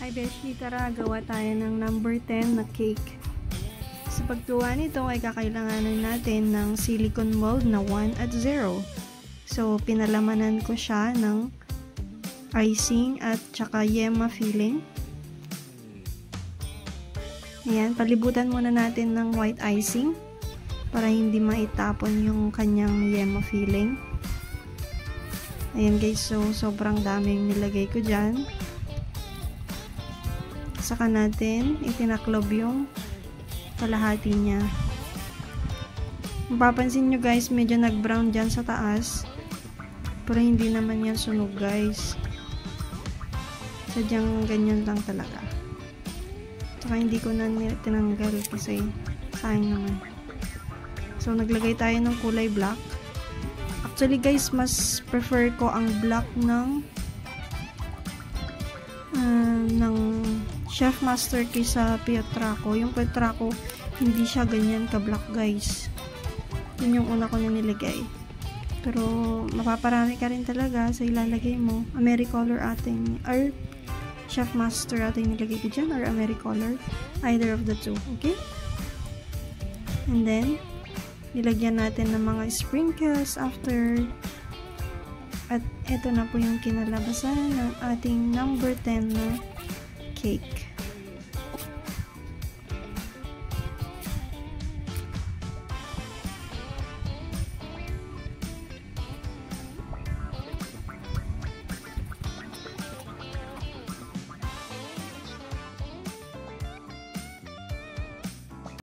Hi Beshi, tara gawa tayo ng number 10 na cake. Sa paggawa nito ay kakailanganin natin ng silicone mold na 1 at 0. So pinalamanan ko siya ng icing at tsaka yema filling. Ayan, palibutan muna natin ng white icing para hindi maitapon yung kanyang yema filling. Ayan guys, so sobrang daming nilagay ko dyan. Saka natin itinaklob yung kalahati niya. Mapapansin nyo guys, medyo nag-brown dyan sa taas. Pero hindi naman yan sunog guys. Sadyang ganyan lang talaga. Saka hindi ko na tinanggal kasi sayang naman. So naglagay tayo ng kulay black. Actually guys, mas prefer ko ang black ng Chef Master kaysa Pietraco. Yung Pietraco, hindi siya ganyan ka-black guys. Yun yung una ko na nilagay. Pero, mapaparami ka rin talaga sa ilalagay mo. Americolor ating, or Chef Master ating nilagay ko dyan, or Americolor. Either of the two. Okay? And then, nilagyan natin ng mga sprinkles after. At ito na po yung kinalabasan ng ating number 10 na cake.